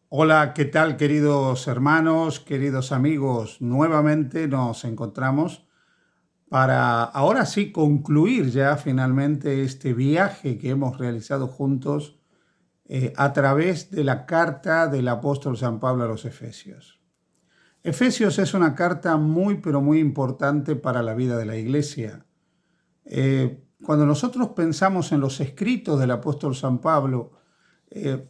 Hola, ¿qué tal queridos hermanos, queridos amigos? Nuevamente nos encontramos para ahora sí concluir ya finalmente este viaje que hemos realizado juntos a través de la carta del apóstol San Pablo a los Efesios. Efesios es una carta muy pero muy importante para la vida de la iglesia. Cuando nosotros pensamos en los escritos del apóstol San Pablo,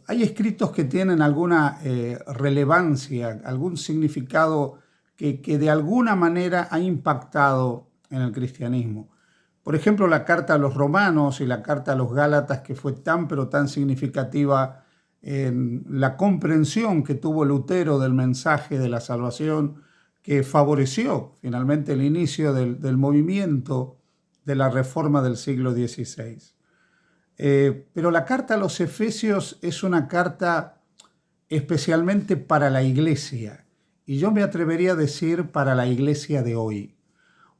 hay escritos que tienen alguna relevancia, algún significado que de alguna manera ha impactado en el cristianismo. Por ejemplo, la carta a los Romanos y la carta a los Gálatas, que fue tan pero tan significativa en la comprensión que tuvo Lutero del mensaje de la salvación, que favoreció finalmente el inicio del movimiento de la reforma del siglo XVI. Pero la carta a los Efesios es una carta especialmente para la iglesia, y yo me atrevería a decir para la iglesia de hoy,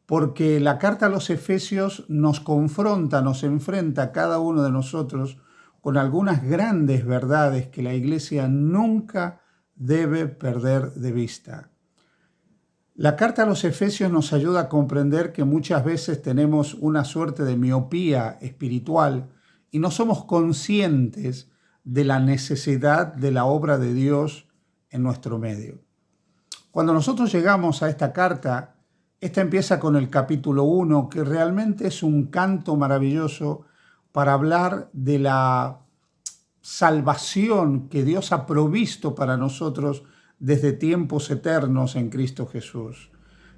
porque la carta a los Efesios nos confronta, nos enfrenta a cada uno de nosotros con algunas grandes verdades que la iglesia nunca debe perder de vista. La carta a los Efesios nos ayuda a comprender que muchas veces tenemos una suerte de miopía espiritual y no somos conscientes de la necesidad de la obra de Dios en nuestro medio. Cuando nosotros llegamos a esta carta, esta empieza con el capítulo 1, que realmente es un canto maravilloso para hablar de la salvación que Dios ha provisto para nosotros desde tiempos eternos en Cristo Jesús.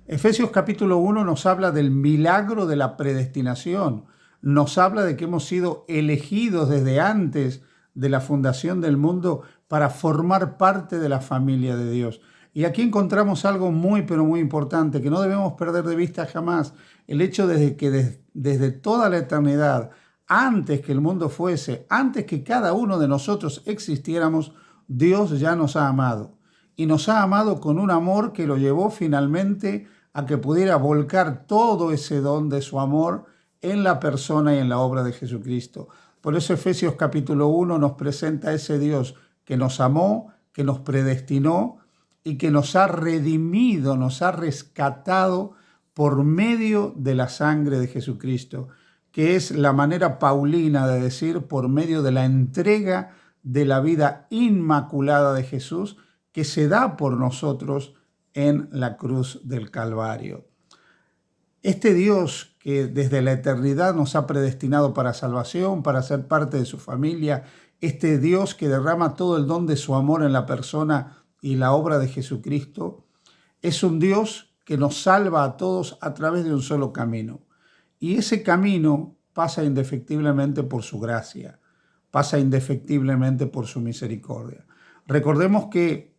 Efesios capítulo 1 nos habla del milagro de la predestinación, nos habla de que hemos sido elegidos desde antes de la fundación del mundo para formar parte de la familia de Dios. Y aquí encontramos algo muy, pero muy importante que no debemos perder de vista jamás. El hecho de que desde toda la eternidad, antes que el mundo fuese, antes que cada uno de nosotros existiéramos, Dios ya nos ha amado. Y nos ha amado con un amor que lo llevó finalmente a que pudiera volcar todo ese don de su amor en la persona y en la obra de Jesucristo. Por eso Efesios capítulo 1 nos presenta a ese Dios que nos amó, que nos predestinó y que nos ha redimido, nos ha rescatado por medio de la sangre de Jesucristo, que es la manera paulina de decir por medio de la entrega de la vida inmaculada de Jesús que se da por nosotros en la cruz del Calvario. Este Dios que desde la eternidad nos ha predestinado para salvación, para ser parte de su familia, este Dios que derrama todo el don de su amor en la persona y la obra de Jesucristo, es un Dios que nos salva a todos a través de un solo camino. Y ese camino pasa indefectiblemente por su gracia, pasa indefectiblemente por su misericordia. Recordemos que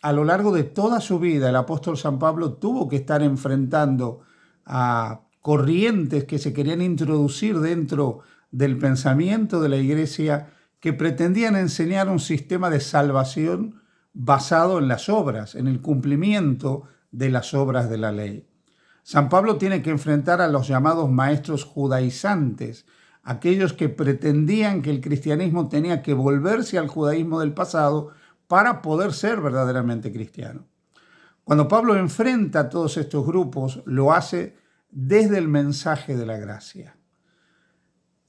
a lo largo de toda su vida el apóstol San Pablo tuvo que estar enfrentando a corrientes que se querían introducir dentro del pensamiento de la iglesia que pretendían enseñar un sistema de salvación basado en las obras, en el cumplimiento de las obras de la ley. San Pablo tiene que enfrentar a los llamados maestros judaizantes, aquellos que pretendían que el cristianismo tenía que volverse al judaísmo del pasado para poder ser verdaderamente cristiano. Cuando Pablo enfrenta a todos estos grupos, lo hace desde el mensaje de la gracia.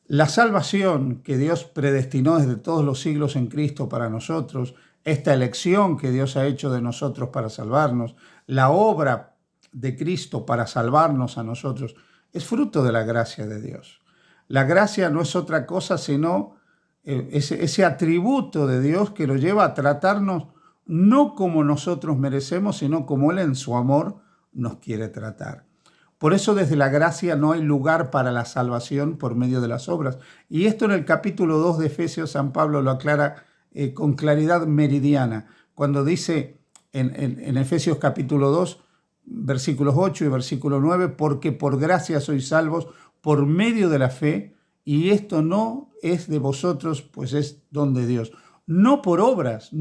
La salvación que Dios predestinó desde todos los siglos en Cristo para nosotros, esta elección que Dios ha hecho de nosotros para salvarnos, la obra de Cristo para salvarnos a nosotros, es fruto de la gracia de Dios. La gracia no es otra cosa sino ese atributo de Dios que lo lleva a tratarnos no como nosotros merecemos, sino como Él en su amor nos quiere tratar. Por eso desde la gracia no hay lugar para la salvación por medio de las obras. Y esto en el capítulo 2 de Efesios San Pablo lo aclara con claridad meridiana, cuando dice en Efesios capítulo 2, versículos 8 y versículo 9, porque por gracia sois salvos por medio de la fe, y esto no es de vosotros, pues es don de Dios. No por obras,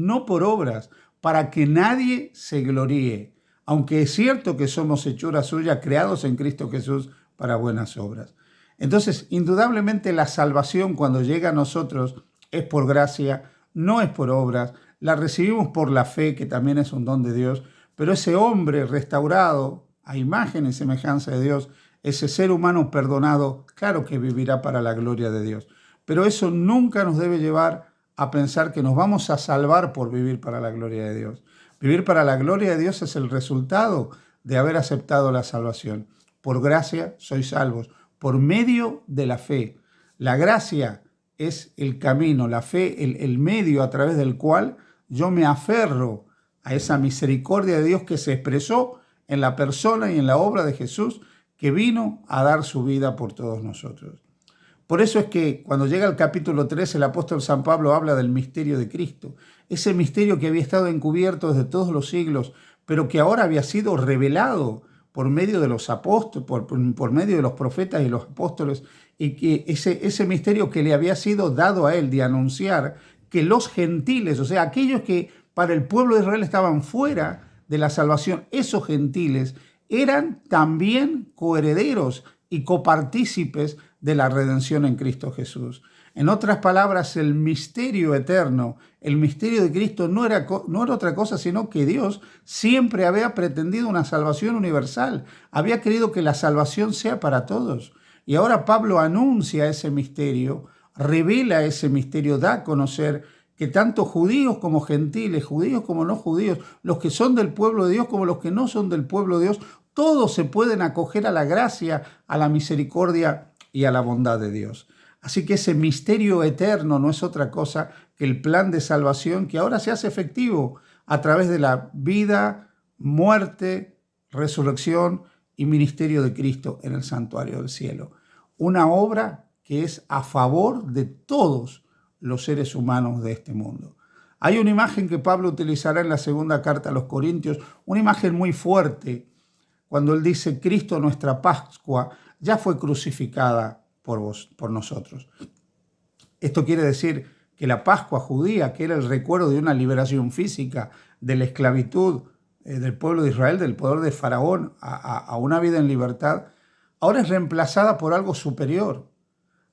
para que nadie se gloríe, aunque es cierto que somos hechura suya, creados en Cristo Jesús para buenas obras. Entonces, indudablemente la salvación cuando llega a nosotros es por gracia, no es por obras. la recibimos por la fe, que también es un don de Dios, pero ese hombre restaurado a imagen y semejanza de Dios, ese ser humano perdonado, claro que vivirá para la gloria de Dios. Pero eso nunca nos debe llevar a pensar que nos vamos a salvar por vivir para la gloria de Dios. Vivir para la gloria de Dios es el resultado de haber aceptado la salvación. Por gracia sois salvos, por medio de la fe. La gracia es el camino, la fe, el medio a través del cual yo me aferro a esa misericordia de Dios que se expresó en la persona y en la obra de Jesús, que vino a dar su vida por todos nosotros. Por eso es que cuando llega el capítulo 3, el apóstol San Pablo habla del misterio de Cristo, ese misterio que había estado encubierto desde todos los siglos, pero que ahora había sido revelado por medio de los apóstoles, por medio de los profetas y los apóstoles, y que ese misterio que le había sido dado a él de anunciar que los gentiles, o sea, aquellos que para el pueblo de Israel estaban fuera de la salvación, esos gentiles eran también coherederos y copartícipes de la redención en Cristo Jesús. En otras palabras, el misterio eterno, el misterio de Cristo no era otra cosa sino que Dios siempre había pretendido una salvación universal. Había querido que la salvación sea para todos. Y ahora Pablo anuncia ese misterio, revela ese misterio, da a conocer que tanto judíos como gentiles, judíos como no judíos, los que son del pueblo de Dios como los que no son del pueblo de Dios, todos se pueden acoger a la gracia, a la misericordia y a la bondad de Dios. Así que ese misterio eterno no es otra cosa que el plan de salvación que ahora se hace efectivo a través de la vida, muerte, resurrección y ministerio de Cristo en el santuario del cielo. Una obra que es a favor de todos los seres humanos de este mundo. Hay una imagen que Pablo utilizará en la segunda carta a los Corintios, una imagen muy fuerte, cuando él dice: Cristo, nuestra Pascua, ya fue crucificada por nosotros. Esto quiere decir que la Pascua judía, que era el recuerdo de una liberación física de la esclavitud del pueblo de Israel, del poder de Faraón a una vida en libertad, ahora es reemplazada por algo superior.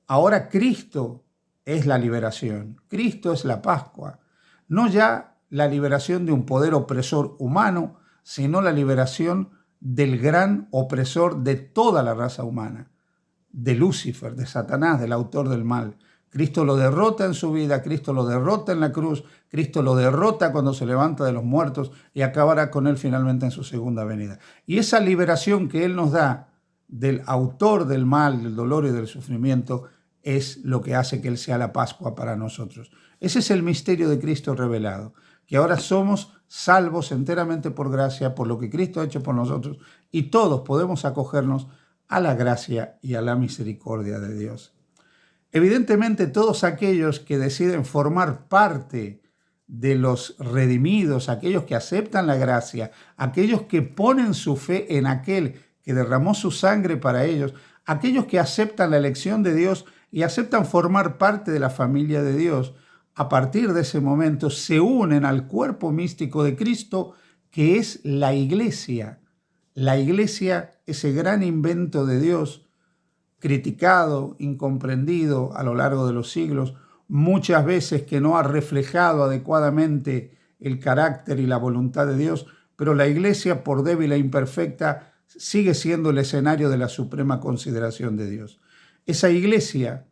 Ahora Cristo es la liberación, Cristo es la Pascua. No ya la liberación de un poder opresor humano, sino la liberación del gran opresor de toda la raza humana, de Lucifer, de Satanás, del autor del mal. Cristo lo derrota en su vida, Cristo lo derrota en la cruz, Cristo lo derrota cuando se levanta de los muertos y acabará con él finalmente en su segunda venida. Y esa liberación que él nos da del autor del mal, del dolor y del sufrimiento, es lo que hace que él sea la Pascua para nosotros. Ese es el misterio de Cristo revelado, que ahora somos salvos enteramente por gracia, por lo que Cristo ha hecho por nosotros, y todos podemos acogernos a la gracia y a la misericordia de Dios. Evidentemente, todos aquellos que deciden formar parte de los redimidos, aquellos que aceptan la gracia, aquellos que ponen su fe en aquel que derramó su sangre para ellos, aquellos que aceptan la elección de Dios y aceptan formar parte de la familia de Dios, a partir de ese momento se unen al cuerpo místico de Cristo, que es la iglesia. La iglesia, ese gran invento de Dios, criticado, incomprendido a lo largo de los siglos, muchas veces que no ha reflejado adecuadamente el carácter y la voluntad de Dios, pero la iglesia, por débil e imperfecta, sigue siendo el escenario de la suprema consideración de Dios. Esa iglesia,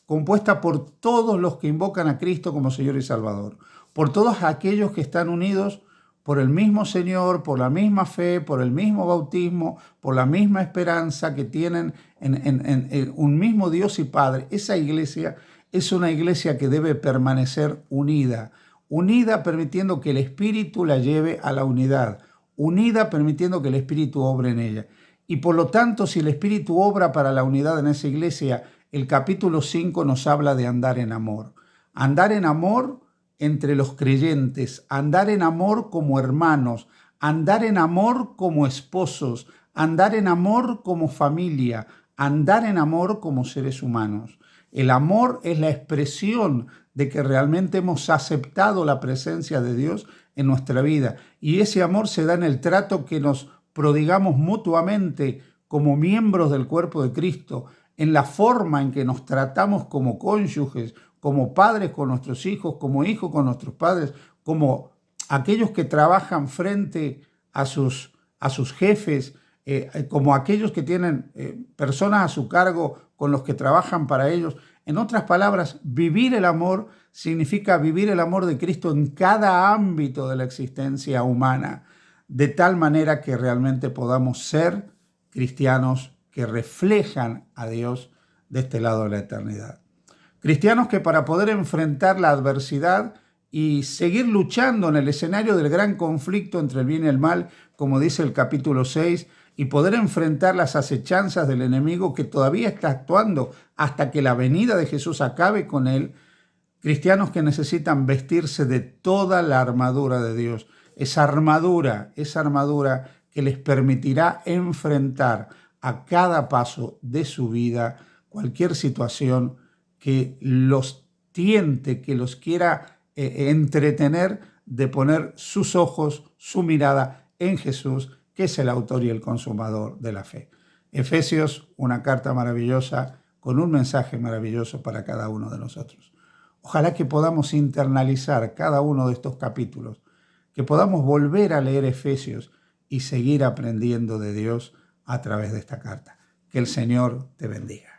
compuesta por todos los que invocan a Cristo como Señor y Salvador, por todos aquellos que están unidos por el mismo Señor, por la misma fe, por el mismo bautismo, por la misma esperanza que tienen en un mismo Dios y Padre. Esa iglesia es una iglesia que debe permanecer unida, unida permitiendo que el Espíritu la lleve a la unidad, unida permitiendo que el Espíritu obre en ella. Y por lo tanto, si el Espíritu obra para la unidad en esa iglesia, el capítulo 5 nos habla de andar en amor. Andar en amor entre los creyentes, andar en amor como hermanos, andar en amor como esposos, andar en amor como familia, andar en amor como seres humanos. El amor es la expresión de que realmente hemos aceptado la presencia de Dios en nuestra vida. Y ese amor se da en el trato que nos prodigamos mutuamente como miembros del cuerpo de Cristo, en la forma en que nos tratamos como cónyuges, como padres con nuestros hijos, como hijos con nuestros padres, como aquellos que trabajan frente a sus jefes, como aquellos que tienen personas a su cargo con los que trabajan para ellos. En otras palabras, vivir el amor significa vivir el amor de Cristo en cada ámbito de la existencia humana, de tal manera que realmente podamos ser cristianos que reflejan a Dios de este lado de la eternidad. Cristianos que para poder enfrentar la adversidad y seguir luchando en el escenario del gran conflicto entre el bien y el mal, como dice el capítulo 6, y poder enfrentar las acechanzas del enemigo que todavía está actuando hasta que la venida de Jesús acabe con él. Cristianos que necesitan vestirse de toda la armadura de Dios, esa armadura que les permitirá enfrentar a cada paso de su vida cualquier situación que los tiente, que los quiera entretener de poner sus ojos, su mirada en Jesús, que es el autor y el consumador de la fe. Efesios, una carta maravillosa con un mensaje maravilloso para cada uno de nosotros. Ojalá que podamos internalizar cada uno de estos capítulos, que podamos volver a leer Efesios y seguir aprendiendo de Dios a través de esta carta. Que el Señor te bendiga.